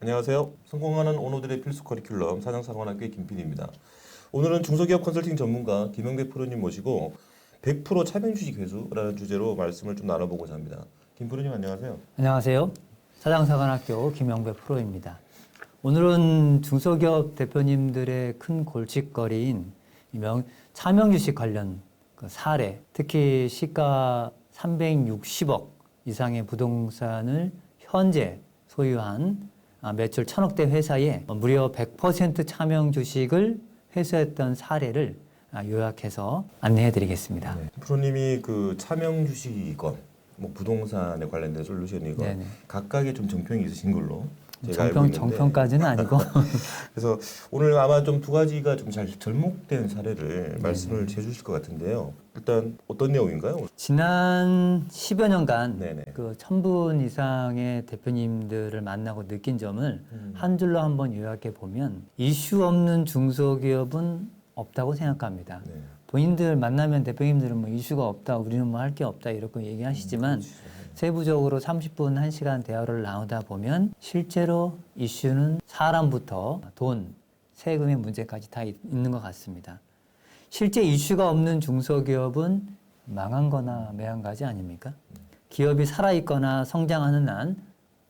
안녕하세요. 성공하는 오너들의 필수 커리큘럼 사장사관학교의 김PD입니다. 오늘은 중소기업 컨설팅 전문가 김영배 프로님 모시고 100% 차명주식 회수라는 주제로 말씀을 좀 나눠보고자 합니다. 김 프로님 안녕하세요. 안녕하세요. 사장사관학교 김영배 프로입니다. 오늘은 중소기업 대표님들의 큰 골칫거리인 차명주식 관련 그 사례, 특히 시가 360억 이상의 부동산을 현재 소유한 매출 1000억대 회사에 무려 100% 차명 주식을 회수했던 사례를 요약해서 안내해 드리겠습니다. 네. 프로님이 그 차명 주식이건 뭐 부동산에 관련된 솔루션이건 네네. 각각의 좀 정평이 있으신 걸로 제가 알고 있는데 정평까지는 아니고 그래서 오늘 아마 좀 두 가지가 좀 잘 접목된 사례를 말씀을 해주실 것 같은데요. 일단 어떤 내용인가요? 지난 10여 년간 네네. 그 1000분 이상의 대표님들을 만나고 느낀 점을 한 줄로 한번 요약해 보면 이슈 없는 중소기업은 없다고 생각합니다. 네. 본인들 만나면 대표님들은 뭐 이슈가 없다, 우리는 뭐 할 게 없다 이렇게 얘기하시지만 세부적으로 30분, 1시간 대화를 나누다 보면 실제로 이슈는 사람부터 돈, 세금의 문제까지 다 있는 것 같습니다. 실제 이슈가 없는 중소기업은 망한 거나 매한가지 아닙니까? 기업이 살아있거나 성장하는 한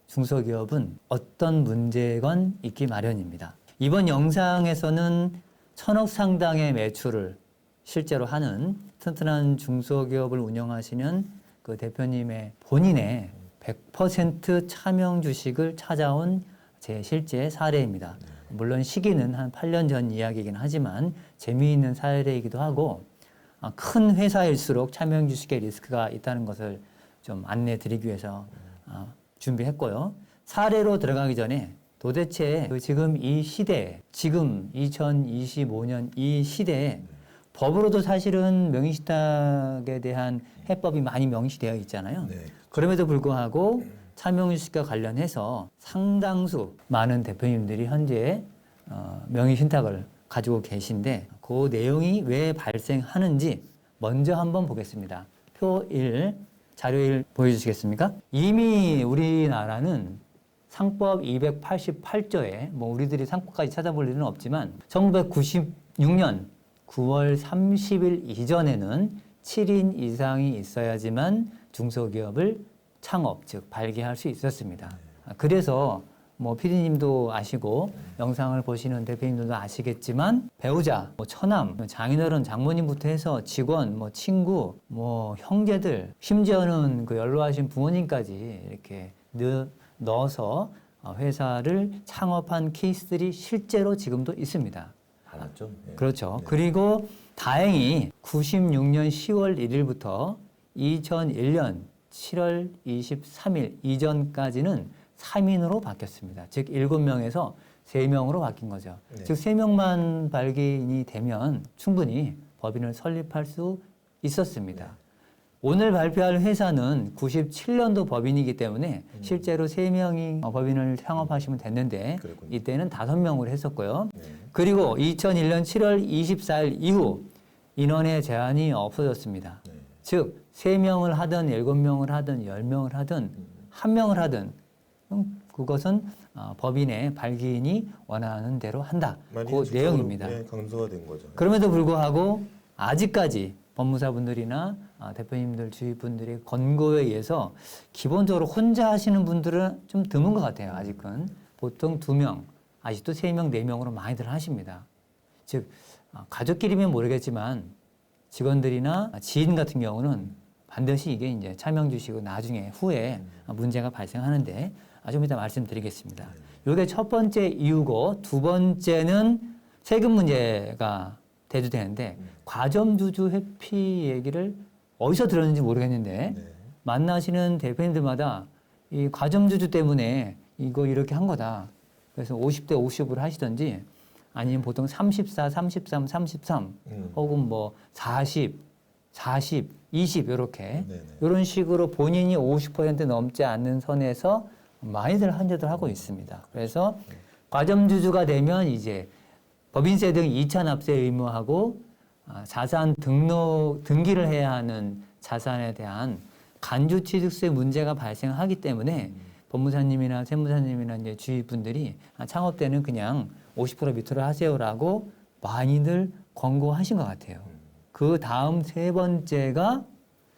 중소기업은 어떤 문제건 있기 마련입니다. 이번 영상에서는 1000억 상당의 매출을 실제로 하는 튼튼한 중소기업을 운영하시는 그 대표님의 본인의 100% 차명 주식을 찾아온 제 실제 사례입니다. 물론 시기는 한 8년 전 이야기이긴 하지만 재미있는 사례이기도 하고 큰 회사일수록 차명 주식의 리스크가 있다는 것을 좀 안내 드리기 위해서 준비했고요. 사례로 들어가기 전에 도대체 지금 이 시대에, 지금 2025년 이 시대에 법으로도 사실은 명의신탁에 대한 해법이 많이 명시되어 있잖아요. 네. 그럼에도 불구하고 차명주식과 관련해서 상당수 많은 대표님들이 현재 명의신탁을 가지고 계신데 그 내용이 왜 발생하는지 먼저 한번 보겠습니다. 표 1, 자료 1 보여주시겠습니까? 이미 우리나라는 상법 288조에 뭐 우리들이 상법까지 찾아볼 일은 없지만 1996년 9월 30일 이전에는 7인 이상이 있어야지만 중소기업을 창업, 즉 발기할 수 있었습니다. 그래서 뭐 PD님도 아시고 영상을 보시는 대표님들도 아시겠지만 배우자, 뭐 처남, 장인어른, 장모님부터 해서 직원, 뭐 친구, 뭐 형제들, 심지어는 그 연로하신 부모님까지 이렇게 넣어서 회사를 창업한 케이스들이 실제로 지금도 있습니다. 많았죠. 네. 그렇죠. 네. 그리고 다행히 96년 10월 1일부터 2001년 7월 23일 이전까지는 3인으로 바뀌었습니다. 즉 7명에서 3명으로 바뀐 거죠. 네. 즉 3명만 발기인이 되면 충분히 법인을 설립할 수 있었습니다. 네. 오늘 발표할 회사는 97년도 법인이기 때문에 실제로 3명이 법인을 창업하시면 됐는데 그렇군요. 이때는 5명으로 했었고요. 네. 그리고 2001년 7월 24일 이후 인원의 제한이 없어졌습니다. 네. 즉 3명을 하든 7명을 하든 10명을 하든 1명을 하든 그것은 법인의 발기인이 원하는 대로 한다. 그 내용입니다. 네, 강조가 된 거죠. 그럼에도 불구하고 아직까지 법무사분들이나 대표님들 주위분들의 권고에 의해서 기본적으로 혼자 하시는 분들은 좀 드문 것 같아요. 아직은 보통 2명, 아직도 3명, 4명으로 많이들 하십니다. 즉 가족끼리면 모르겠지만 직원들이나 지인 같은 경우는 반드시 이게 이제 차명주시고 나중에 후에 문제가 발생하는데 좀 이따 말씀드리겠습니다. 이게 첫 번째 이유고 두 번째는 세금 문제가 대두되는데 과점주주 회피 얘기를 어디서 들었는지 모르겠는데 네. 만나시는 대표님들마다 이 과점주주 때문에 이거 이렇게 한 거다. 그래서 50대 50으로 하시든지 아니면 보통 34, 33, 33 혹은 뭐 40, 20 이렇게 네네. 이런 식으로 본인이 50% 넘지 않는 선에서 많이들 한제들 하고 있습니다. 그래서 과점주주가 되면 이제 법인세 등 2차 납세 의무하고 자산 등기를 해야 하는 자산에 대한 간주취득세 문제가 발생하기 때문에 법무사님이나 세무사님이나 이제 주위 분들이 창업 때는 그냥 50% 밑으로 하세요라고 많이들 권고하신 것 같아요. 그 다음 세 번째가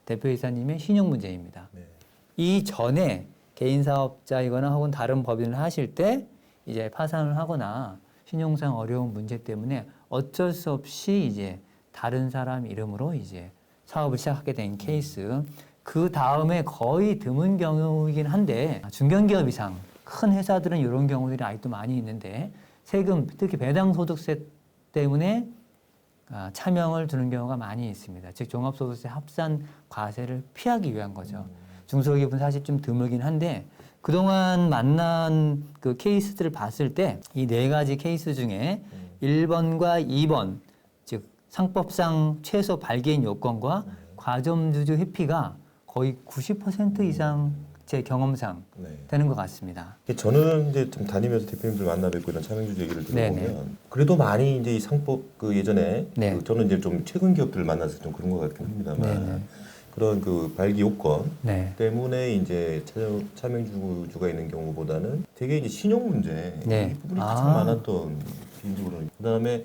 대표이사님의 신용 문제입니다. 네. 이 전에 개인 사업자이거나 혹은 다른 법인을 하실 때 이제 파산을 하거나 신용상 어려운 문제 때문에 어쩔 수 없이 이제 다른 사람 이름으로 이제 사업을 시작하게 된 케이스. 그 다음에 거의 드문 경우이긴 한데 중견기업 이상 큰 회사들은 이런 경우들이 아직도 많이 있는데 세금, 특히 배당소득세 때문에 차명을 두는 경우가 많이 있습니다. 즉 종합소득세 합산 과세를 피하기 위한 거죠. 중소기업은 사실 좀 드물긴 한데 그동안 만난 그 케이스들을 봤을 때 이 네 가지 케이스 중에 1번과 2번, 즉 상법상 최소 발기인 요건과 과점주주 회피가 거의 90% 이상 제 경험상 네. 되는 것 같습니다. 저는 이제 좀 다니면서 대표님들 만나 뵙고 이런 차명주주 얘기를 들어보면 네네. 그래도 많이 이제 이 상법 그 예전에 네. 저는 이제 좀 최근 기업들을 만나서 좀 그런 것 같긴 합니다만 네네. 그런 그 발기 요건 네. 때문에 이제 차명주주가 있는 경우보다는 되게 이제 신용 문제 네. 이 부분이 가장 많았던 개인적으로는. 그다음에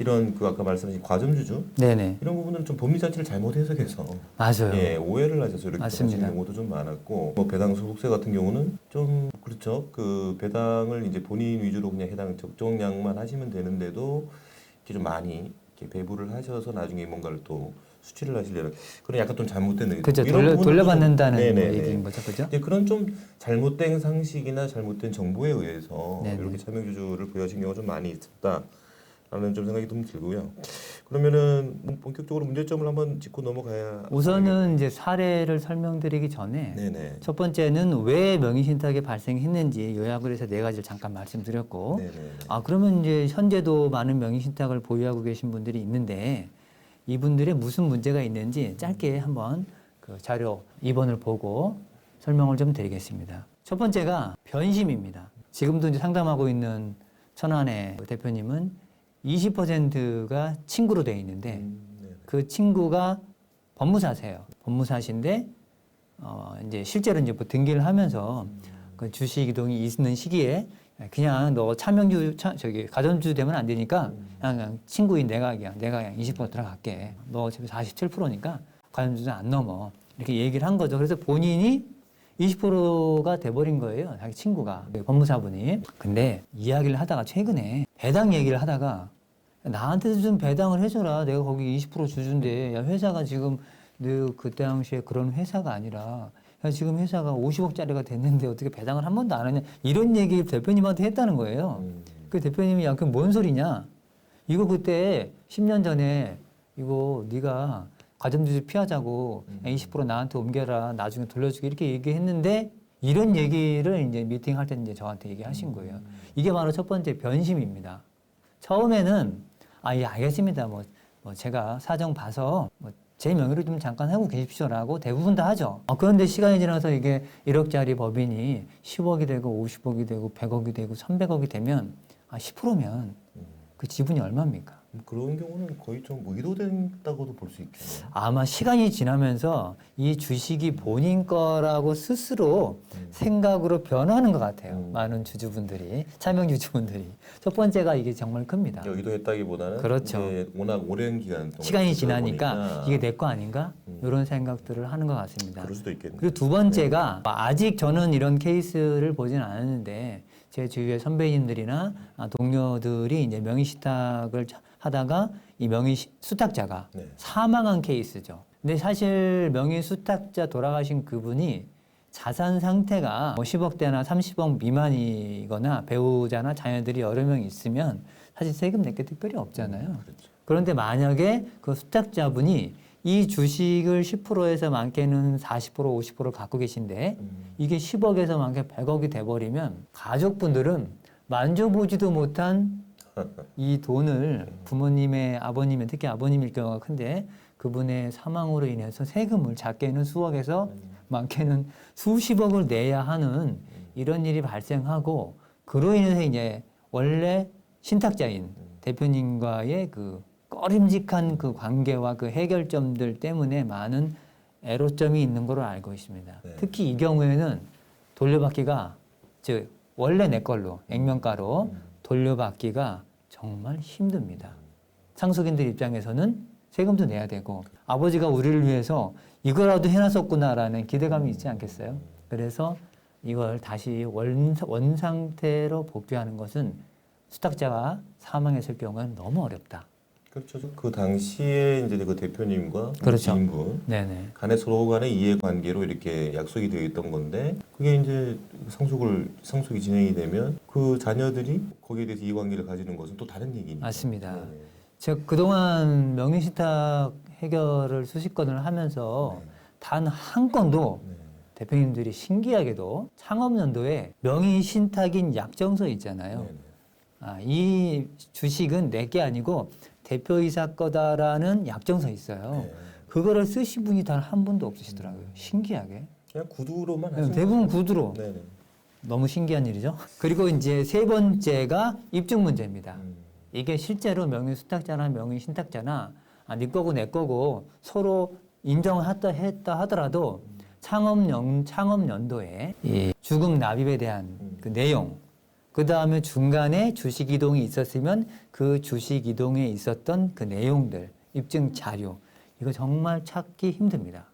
이런 그 아까 말씀하신 과점주주 네네. 이런 부분은 좀 법리 자체를 잘못 해석해서 맞아요. 예, 오해를 하셔서 이렇게 맞습니다. 하시는 경우도 좀 많았고 뭐 배당 소득세 같은 경우는 좀 그렇죠. 그 배당을 이제 본인 위주로 그냥 해당 적정량만 하시면 되는데도 이렇게 좀 많이 이렇게 배부를 하셔서 나중에 뭔가를 또 수치를 하시려는 그런 약간 좀 잘못된 의도. 그죠. 이런 부분은 돌려받는다는 좀- 뭐 네네네. 얘기인 거죠. 그죠? 이제 그런 좀 잘못된 상식이나 잘못된 정보에 의해서 네네. 이렇게 차명주주를 부여하신 경우가 좀 많이 있었다라는 좀 생각이 좀 들고요. 그러면은 본격적으로 문제점을 한번 짚고 넘어가야. 우선은 이제 사례를 설명드리기 전에 네네. 첫 번째는 왜 명의신탁이 발생했는지 요약을 해서 네 가지를 잠깐 말씀드렸고 네네. 그러면 이제 현재도 많은 명의신탁을 보유하고 계신 분들이 있는데 이분들의 무슨 문제가 있는지 짧게 한번 그 자료 2번을 보고 설명을 좀 드리겠습니다. 첫 번째가 변심입니다. 지금도 이제 상담하고 있는 천안의 대표님은 20%가 친구로 되어 있는데 네네. 그 친구가 법무사세요. 법무사신데 이제 실제로 이제 뭐 등기를 하면서 그 주식 이동이 있는 시기에 그냥 너 저기 가전주 되면 안 되니까 그냥 친구인 내가 그냥 20% 들어갈게. 너 어차피 47%니까 가전주는 안 넘어. 이렇게 얘기를 한 거죠. 그래서 본인이 20%가 돼버린 거예요. 자기 친구가 법무사분이. 근데 이야기를 하다가 최근에 배당 얘기를 하다가 나한테도 좀 배당을 해줘라. 내가 거기 20% 주주인데 야 회사가 지금 너 그때 당시에 그런 회사가 아니라 야 지금 회사가 50억짜리가 됐는데 어떻게 배당을 한 번도 안 하냐 이런 얘기 대표님한테 했다는 거예요. 그 대표님이 야 그게 뭔 소리냐? 이거 그때 10년 전에 이거 네가 가점주주 피하자고 20% 나한테 옮겨라. 나중에 돌려주게 이렇게 얘기했는데 이런 얘기를 이제 미팅할 때 이제 저한테 얘기하신 거예요. 이게 바로 첫 번째 변심입니다. 처음에는 예, 알겠습니다. 뭐 제가 사정 봐서 제 명의로 좀 잠깐 하고 계십시오라고 대부분 다 하죠. 그런데 시간이 지나서 이게 1억짜리 법인이 10억이 되고 50억이 되고 100억이 되고 300억이 되면 10%면 그 지분이 얼마입니까? 그런 경우는 거의 좀 의도된다고도 볼 수 있겠네요. 아마 시간이 지나면서 이 주식이 본인 거라고 스스로 생각으로 변하는 것 같아요. 많은 주주분들이, 차명주주분들이. 첫 번째가 이게 정말 큽니다. 의도했다기보다는 그렇죠. 이제 워낙 오랜 기간 동안 시간이 쓰다 지나니까 보니까 이게 내 거 아닌가? 이런 생각들을 하는 것 같습니다. 그럴 수도 있겠네요. 그리고 두 번째가 아직 저는 이런 케이스를 보진 않았는데 제 주위의 선배님들이나 동료들이 이제 명의신탁을 하다가 이 명의수탁자가 네. 사망한 케이스죠. 근데 사실 명의수탁자 돌아가신 그분이 자산 상태가 10억대나 30억 미만이거나 배우자나 자녀들이 여러 명 있으면 사실 세금 낼 게 특별히 없잖아요. 그렇죠. 그런데 만약에 그 수탁자분이 이 주식을 10%에서 많게는 40%, 50%를 갖고 계신데 이게 10억에서 많게 100억이 돼버리면 가족분들은 만져보지도 못한 이 돈을 부모님의 아버님의 특히 아버님일 경우가 큰데 그분의 사망으로 인해서 세금을 작게는 수억에서 많게는 수십억을 내야 하는 이런 일이 발생하고 그로 인해서 이제 원래 신탁자인 대표님과의 그 꺼림직한 그 관계와 그 해결점들 때문에 많은 애로점이 있는 걸로 알고 있습니다. 네. 특히 이 경우에는 돌려받기가 즉 원래 내 걸로 액면가로 돌려받기가 정말 힘듭니다. 상속인들 입장에서는 세금도 내야 되고 아버지가 우리를 위해서 이거라도 해놨었구나라는 기대감이 있지 않겠어요? 그래서 이걸 다시 원 상태로 복귀하는 것은 수탁자가 사망했을 경우는 너무 어렵다. 그렇죠. 그 당시에 이제 그 대표님과 그렇죠. 지인분 네네. 간에 서로 간의 이해관계로 이렇게 약속이 되어 있던 건데 그게 이제 상속이 진행이 되면 그 자녀들이 거기에 대해서 이해관계를 가지는 것은 또 다른 얘기니까. 맞습니다. 네네. 제가 그동안 명의신탁 해결을 수십 건을 하면서 단 한 건도 네. 대표님들이 신기하게도 창업연도에 명의신탁인 약정서 있잖아요. 네네. 이 주식은 내 게 아니고 대표이사 거다라는 약정서 있어요. 네. 그거를 쓰신 분이 단 한 분도 없으시더라고요. 신기하게. 그냥 구두로만 하시는 대부분 거죠? 구두로. 네네. 너무 신기한 일이죠. 그리고 이제 세 번째가 입증 문제입니다. 음. 이게 실제로 명의수탁자나 명의신탁자나 네 거고 내 거고 서로 인정을 했다 하더라도 창업연도에 이 주금 납입에 대한 그 내용, 그 다음에 중간에 주식 이동이 있었으면 그 주식 이동에 있었던 그 내용들, 입증 자료, 이거 정말 찾기 힘듭니다.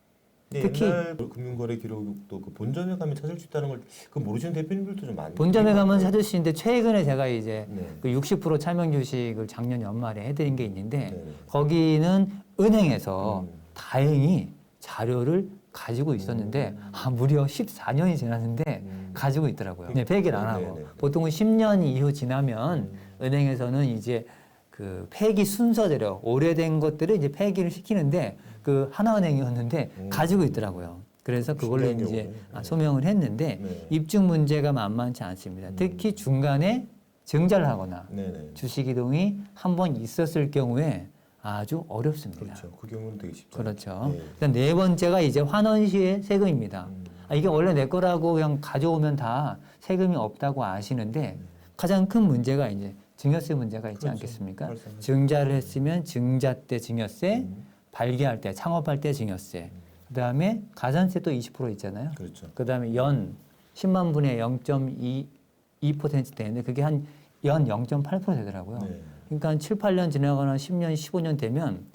네, 특히 옛날 금융거래 기록도 그 본점에 가면 찾을 수 있다는 걸 그 모르시는 대표님들도 좀 많이 본점에 있는 것 가면 같아요. 찾을 수 있는데 최근에 제가 이제 네. 그 60% 차명 주식을 작년 연말에 해드린 게 있는데 네. 거기는 은행에서 음. 다행히 자료를 가지고 있었는데 무려 14년이 지났는데 가지고 있더라고요. 네, 폐기를 안 하고. 네네. 보통은 10년 이후 지나면 은행에서는 이제 그 폐기 순서대로 오래된 것들을 이제 폐기를 시키는데 그 하나은행이었는데 가지고 있더라고요. 그래서 그걸로 신기한 이제 경우네. 소명을 했는데 네. 입증 문제가 만만치 않습니다. 특히 중간에 증자를 하거나 네네. 주식 이동이 한 번 있었을 경우에 아주 어렵습니다. 그렇죠. 그 경우는 되게 쉽죠. 그렇죠. 네. 그다음 네 번째가 이제 환원 시의 세금입니다. 이게 원래 내 거라고 그냥 가져오면 다 세금이 없다고 아시는데 가장 큰 문제가 이제 증여세 문제가 있지 그렇죠. 않겠습니까? 발생하죠. 증자를 했으면 증자 때 증여세, 발기할 때 창업할 때 증여세, 그다음에 가산세 또 20% 있잖아요. 그렇죠. 그다음에 연 10만 분의 0.2% 되는데 그게 한 연 0.8% 되더라고요. 네. 그러니까 한 7, 8년 지나거나 10년, 15년 되면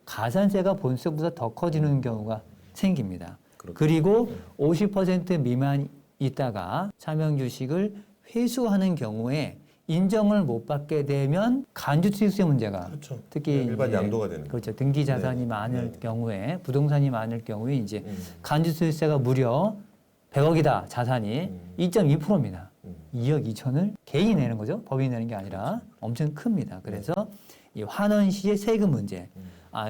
가산세가 본세보다 더 커지는 경우가 생깁니다. 그렇군요. 그리고 50% 미만 있다가 차명 주식을 회수하는 경우에 인정을 못 받게 되면 간주투입세 문제가 그렇죠. 특히 일반 이제 양도가 되는 그렇죠. 등기 자산이 네. 많을 네. 경우에 부동산이 많을 경우에 이제 음. 간주투입세가 무려 100억이다 자산이 2.2%입니다. 2억 2천을 개인이 내는 거죠. 법인이 내는 게 아니라 엄청 큽니다. 그래서 이 환원 시의 세금 문제.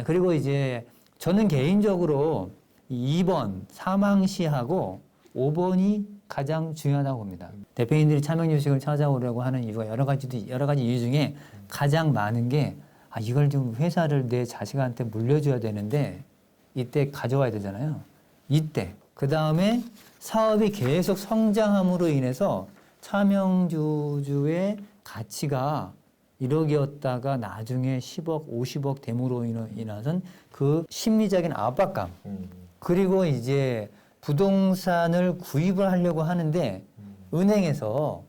그리고 이제 저는 개인적으로 2번 사망 시하고 5번이 가장 중요하다고 봅니다. 대표님들이 차명 주식을 찾아오려고 하는 이유가 여러 가지 이유 중에 가장 많은 게 이걸 좀 회사를 내 자식한테 물려줘야 되는데 이때 가져와야 되잖아요. 이때 그 다음에 사업이 계속 성장함으로 인해서 차명주주의 가치가 1억이었다가 나중에 10억, 50억 됨으로 인해서 그 심리적인 압박감 그리고 이제 부동산을 구입을 하려고 하는데 은행에서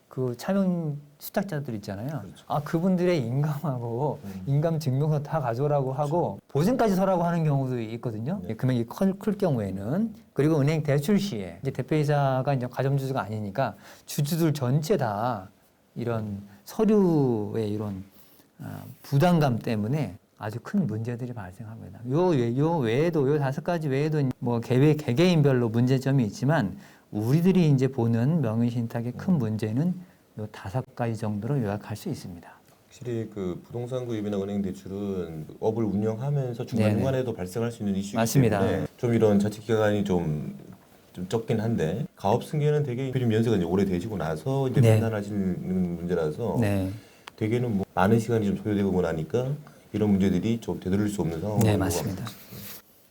그 차명 수탁자들 있잖아요. 그렇죠. 그분들의 인감하고 인감 증명서 다 가져오라고 하고 보증까지 서라고 하는 경우도 있거든요. 네. 금액이 클 경우에는 그리고 은행 대출 시에 이제 대표이사가 이제 가점주주가 아니니까 주주들 전체 다 이런 서류의 이런 부담감 때문에 아주 큰 문제들이 발생합니다. 요 외에도 요 5가지 외에도 뭐 개개인별로 문제점이 있지만 우리들이 이제 보는 명의신탁의 큰 문제는 요 5가지 정도로 요약할 수 있습니다. 확실히 그 부동산 구입이나 은행 대출은 업을 운영하면서 중간중간에도 발생할 수 있는 이슈이기 맞습니다. 때문에 좀 이런 자칫 기간이 좀 적긴 한데 가업 승계는 되게 필임 연세가 이제 오래 되시고 나서 이제 네. 판단하시는 문제라서 네, 대개는 뭐 많은 시간이 좀 소요되고 나니까 이런 문제들이 좀 되돌릴 수 없는 상황으로 네 맞습니다.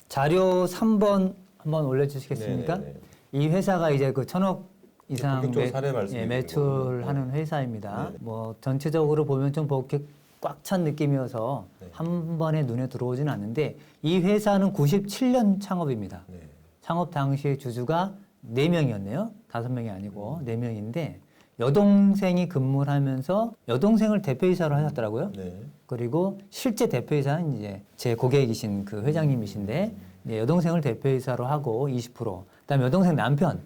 자료 3번 한번 올려주시겠습니까? 네네네. 이 회사가 이제 그 1,000억 이상 본격적으로 사례 말씀해 주시는 매출하는 거군요. 회사입니다. 네. 뭐 전체적으로 보면 좀 이렇게 꽉 찬 느낌이어서 네. 한 번에 눈에 들어오지는 않는데 이 회사는 97년 창업입니다. 네. 창업 당시의 주주가 4명이었네요. 5명이 아니고 4명인데 여동생이 근무를 하면서 여동생을 대표이사로 하셨더라고요. 네. 그리고 실제 대표이사는 이제 제 고객이신 그 회장님이신데 이제 여동생을 대표이사로 하고 20%, 그다음에 여동생 남편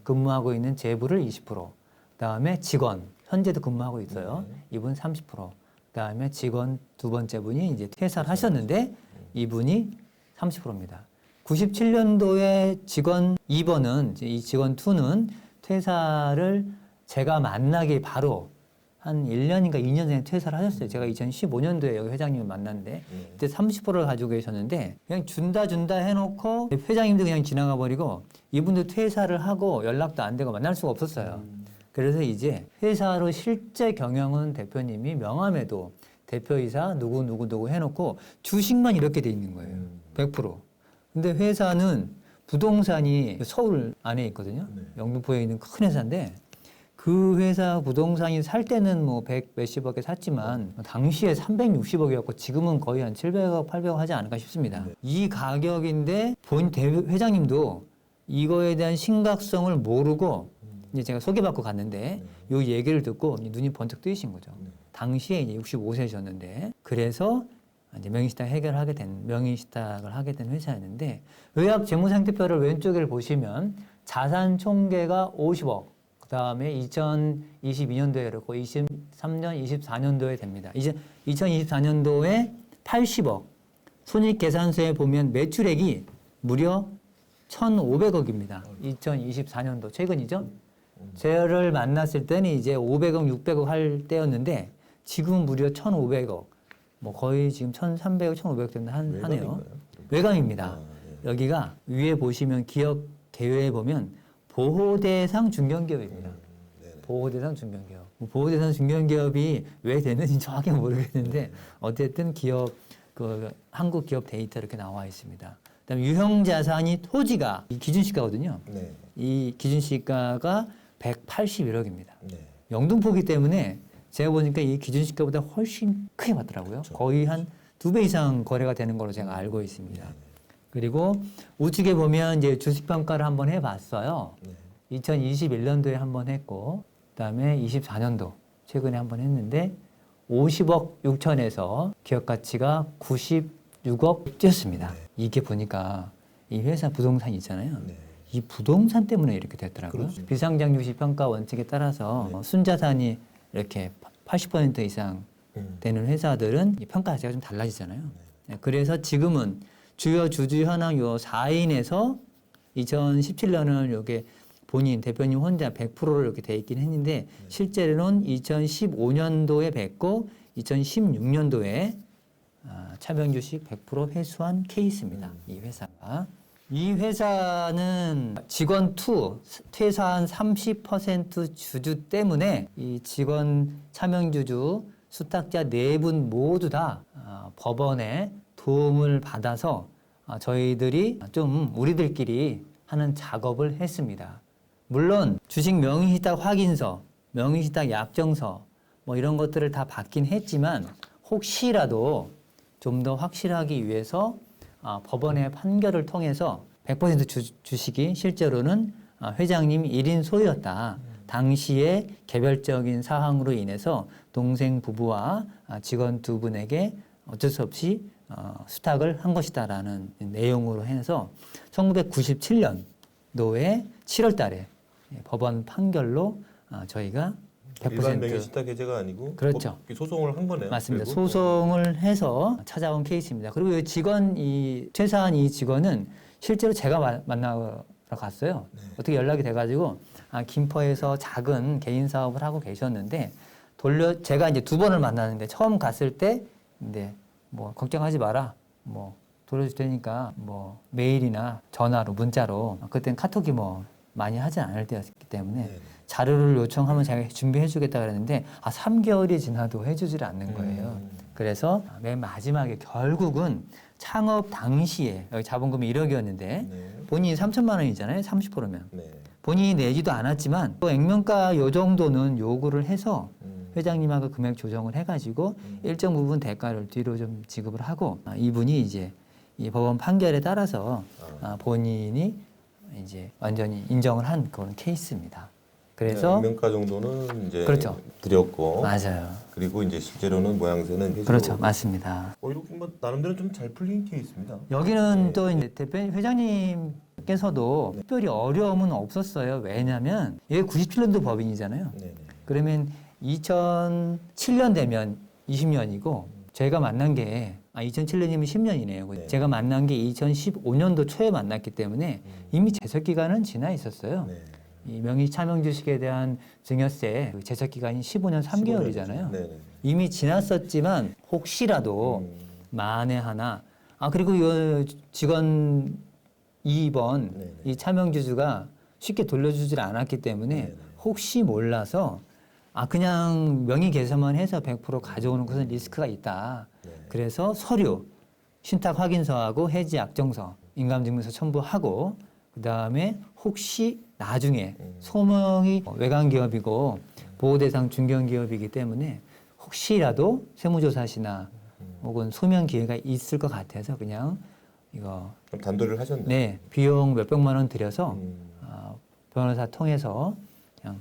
근무하고 있는 제부를 20%, 그다음에 직원 현재도 근무하고 있어요. 이분 30%, 그다음에 직원 두 번째 분이 이제 퇴사를 하셨는데 이분이 30%입니다. 97년도에 직원 2번은 이 직원 2는 퇴사를 제가 만나기 바로 한 1년인가 2년 전에 퇴사를 하셨어요. 제가 2015년도에 여기 회장님을 만났는데 그때 30%를 가지고 계셨는데 그냥 준다 해놓고 회장님도 그냥 지나가 버리고 이분도 퇴사를 하고 연락도 안 되고 만날 수가 없었어요. 그래서 이제 회사로 실제 경영은 대표님이 명함에도 대표이사 누구 해놓고 주식만 이렇게 돼 있는 거예요. 100%. 근데 회사는 부동산이 서울 안에 있거든요. 영등포에 있는 큰 회사인데 그 회사 부동산이 살 때는 뭐 100 몇십억에 샀지만 당시에 360억이었고 지금은 거의 한 700억, 800억 하지 않을까 싶습니다. 이 가격인데 본 회장님도 이거에 대한 심각성을 모르고 이제 제가 소개받고 갔는데 요 얘기를 듣고 눈이 번쩍 뜨이신 거죠. 당시에 이제 65세셨는데 그래서 이제 명의시탁을 하게 된 회사였는데 의학 재무상태표를 왼쪽을 보시면 자산 총계가 50억, 그 다음에 2022년도에 그렇고 23년, 24년도에 됩니다. 이제 2024년도에 80억, 손익계산서에 보면 매출액이 무려 1,500억입니다. 2024년도 최근이죠. 저를 만났을 때는 이제 500억, 600억 할 때였는데 지금은 무려 1,500억, 뭐 거의 지금 1,300억, 1,500억 정도 하네요. 외곽입니다. 여기가 위에 보시면 기업 개요에 보면 보호대상 중견기업입니다. 보호대상 중견기업. 보호대상 중견기업이 왜 됐는지 정확히 모르겠는데 어쨌든 기업 그 한국 기업 데이터 이렇게 나와 있습니다. 그다음에 유형 자산이 토지가 이 기준시가거든요. 이 기준시가가 181억입니다. 영등포기 때문에 제가 보니까 이 기준시가보다 훨씬 크게 받더라고요. 거의 한 2배 이상 거래가 되는 걸로 제가 알고 있습니다. 그리고 우측에 보면 이제 주식평가를 한번 해봤어요. 2021년도에 한번 했고, 그다음에 24년도 최근에 한번 했는데 50억 6천에서 기업 가치가 96억 뛰었습니다. 이게 보니까 이 회사 부동산 있잖아요. 이 부동산 때문에 이렇게 됐더라고요. 비상장 주식 평가 원칙에 따라서 순자산이 이렇게 80% 이상 되는 회사들은 이 평가 자체가 좀 달라지잖아요. 그래서 지금은 주요 주주 현황 요 4인에서 2017년은 요게 본인 대표님 혼자 100%를 이렇게 돼 있긴 했는데 실제로는 2015년도에 100고 2016년도에 차명 주식 100% 회수한 케이스입니다. 이 회사가. 이 회사는 직원 2 퇴사한 30% 주주 때문에 이 직원 차명주주 수탁자 4분 모두 다 법원에 도움을 받아서 저희들이 좀 우리들끼리 하는 작업을 했습니다. 물론 주식 명의시탁 확인서, 명의시탁 약정서 뭐 이런 것들을 다 받긴 했지만 혹시라도 좀 더 확실하기 위해서 법원의 판결을 통해서 100% 주식이 실제로는 회장님 1인 소유였다. 당시에 개별적인 사항으로 인해서 동생 부부와 직원 2분에게 어쩔 수 없이 수탁을 한 것이다라는 내용으로 해서 1997년도에 7월 달에 법원 판결로 저희가 100% 일반 명의시탁 해제가 아니고 그렇죠. 소송을 한 거네요. 맞습니다. 결국. 소송을 해서 찾아온 케이스입니다. 그리고 이 직원 퇴사한 이 직원은 실제로 제가 만나러 갔어요. 어떻게 연락이 돼가지고 김포에서 작은 개인 사업을 하고 계셨는데 제가 이제 2번을 만났는데 처음 갔을 때 근데 뭐 걱정하지 마라. 뭐 돌려줄 테니까 뭐 메일이나 전화로 문자로 그때는 카톡이 뭐 많이 하지 않을 때였기 때문에 자료를 요청하면 제가 준비해 주겠다 그랬는데 3개월이 지나도 해주질 않는 거예요. 그래서 맨 마지막에 결국은 창업 당시에 여기 자본금이 1억이었는데 본인이 3천만 원이잖아요. 30%면. 본인이 내지도 않았지만 또 액면가 요 정도는 요구를 해서 회장님하고 금액 조정을 해가지고 일정 부분 대가를 뒤로 좀 지급을 하고 이분이 이제 이 법원 판결에 따라서 본인이 이제 완전히 인정을 한 그런 케이스입니다. 그래서 명가 정도는 이제 그렇죠. 드렸고 맞아요. 그리고 이제 실제로는 모양새는 해주고. 그렇죠, 맞습니다. 이렇게 뭐 나름대로 좀 잘 풀린 케이스입니다. 여기는 네. 또 이제 대표님 회장님께서도 특별히 어려움은 없었어요. 왜냐하면 이게 97년도 법인이잖아요. 네네. 그러면 2007년 되면 20년이고 제가 만난 게 2007년이면 10년이네요. 네. 제가 만난 게 2015년도 초에 만났기 때문에 이미 제석 기간은 지나 있었어요. 네. 이 명의 차명 주식에 대한 증여세 그 제석 기간이 15년 3개월이잖아요. 네네. 이미 지났었지만 혹시라도 만에 하나 그리고 이 직원 2번 네네. 이 차명주주가 쉽게 돌려주질 않았기 때문에 네네. 혹시 몰라서 그냥 명의 개설만 해서 100% 가져오는 것은 리스크가 있다. 네. 그래서 서류, 신탁 확인서하고 해지 약정서, 인감증명서 첨부하고 그 다음에 혹시 나중에 소명이 외관 기업이고 보호 대상 중견 기업이기 때문에 혹시라도 세무조사시나 혹은 소명 기회가 있을 것 같아서 그냥 이거 그럼 단도를 하셨네. 네 비용 몇백만 원 들여서 음. 변호사 통해서 그냥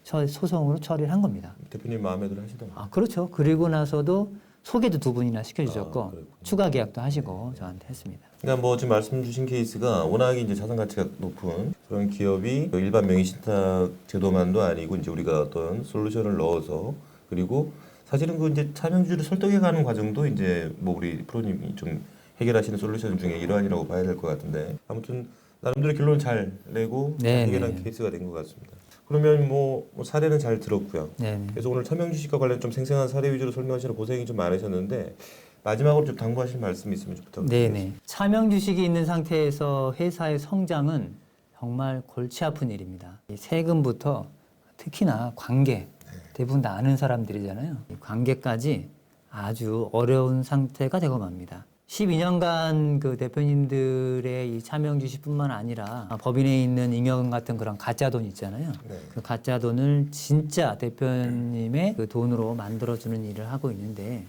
소송으로 처리를 한 겁니다. 대표님 마음에 들어 하시던가요? 그렇죠. 그리고 나서도 소개도 2분이나 시켜주셨고 그렇군요. 추가 계약도 하시고 저한테 했습니다. 그러니까 뭐 지금 말씀 주신 케이스가 워낙에 이제 자산 가치가 높은 그런 기업이 일반 명의 신탁 제도만도 아니고 이제 우리가 어떤 솔루션을 넣어서 그리고 사실은 그 이제 차명주주를 설득해가는 과정도 이제 뭐 우리 프로님이 좀 해결하시는 솔루션 중에 일환이라고 봐야 될 것 같은데 아무튼 나름대로 결론을 잘 내고 네, 잘 해결한 네. 케이스가 된 것 같습니다. 그러면 뭐 사례는 잘 들었고요. 네. 그래서 오늘 차명주식과 관련 좀 생생한 사례 위주로 설명하시는 고생이 좀 많으셨는데 마지막으로 좀 당부하실 말씀이 있으면 좀 부탁드리겠습니다. 네네. 차명 주식이 있는 상태에서 회사의 성장은 정말 골치 아픈 일입니다. 이 세금부터 특히나 관계, 대부분 다 아는 사람들이잖아요. 이 관계까지 아주 어려운 상태가 되고 맙니다. 12년간 그 대표님들의 이 차명 주식뿐만 아니라 법인에 있는 잉여금 같은 그런 가짜 돈 있잖아요. 네. 그 가짜 돈을 진짜 대표님의 그 돈으로 만들어주는 일을 하고 있는데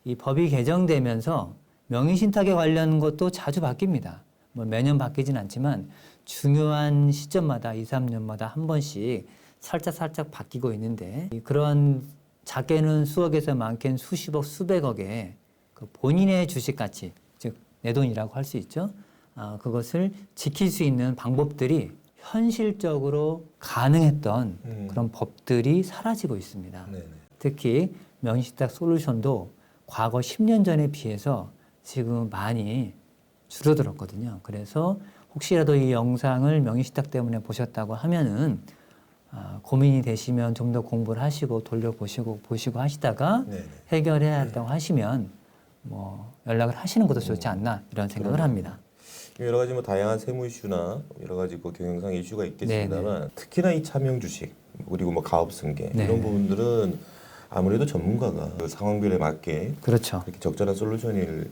이 법이 개정되면서 명의신탁에 관련 것도 자주 바뀝니다. 뭐 매년 바뀌진 않지만 중요한 시점마다 2, 3년마다 한 번씩 살짝 바뀌고 있는데 그런 작게는 수억에서 많게는 수십억, 수백억의 그 본인의 주식 가치, 즉 내 돈이라고 할 수 있죠. 그것을 지킬 수 있는 방법들이 현실적으로 가능했던 그런 법들이 사라지고 있습니다. 네네. 특히 명의신탁 솔루션도 과거 10년 전에 비해서 지금 많이 줄어들었거든요. 그래서 혹시라도 이 영상을 명의신탁 때문에 보셨다고 하면은 고민이 되시면 좀 더 공부를 하시고 돌려보시고 하시다가 네네. 해결해야 한다고 하시면 뭐 연락을 하시는 것도 좋지 않나 이런 생각을 합니다. 여러 가지 뭐 다양한 세무 이슈나 여러 가지 그 경영상 이슈가 있겠습니다만 특히나 이 차명 주식 그리고 뭐 가업 승계 네. 이런 부분들은 아무래도 전문가가 그 상황별에 맞게 그렇죠. 이렇게 적절한 솔루션을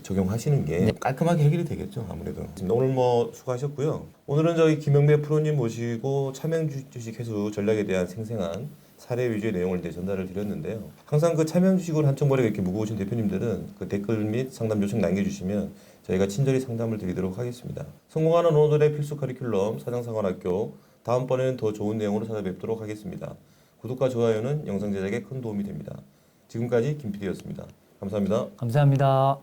적용하시는 게 깔끔하게 해결이 되겠죠 아무래도. 오늘 뭐 수고하셨고요. 오늘은 저희 김영배 프로님 모시고 차명 주식 회수 전략에 대한 생생한 사례 위주의 내용을 이제 전달을 드렸는데요. 항상 그 차명 주식으로 한쪽 머리가 이렇게 무거우신 대표님들은 그 댓글 및 상담 요청 남겨주시면 저희가 친절히 상담을 드리도록 하겠습니다. 성공하는 오너들의 필수 커리큘럼 사장사관학교 다음번에는 더 좋은 내용으로 찾아뵙도록 하겠습니다. 구독과 좋아요는 영상 제작에 큰 도움이 됩니다. 지금까지 김 PD였습니다. 감사합니다. 감사합니다.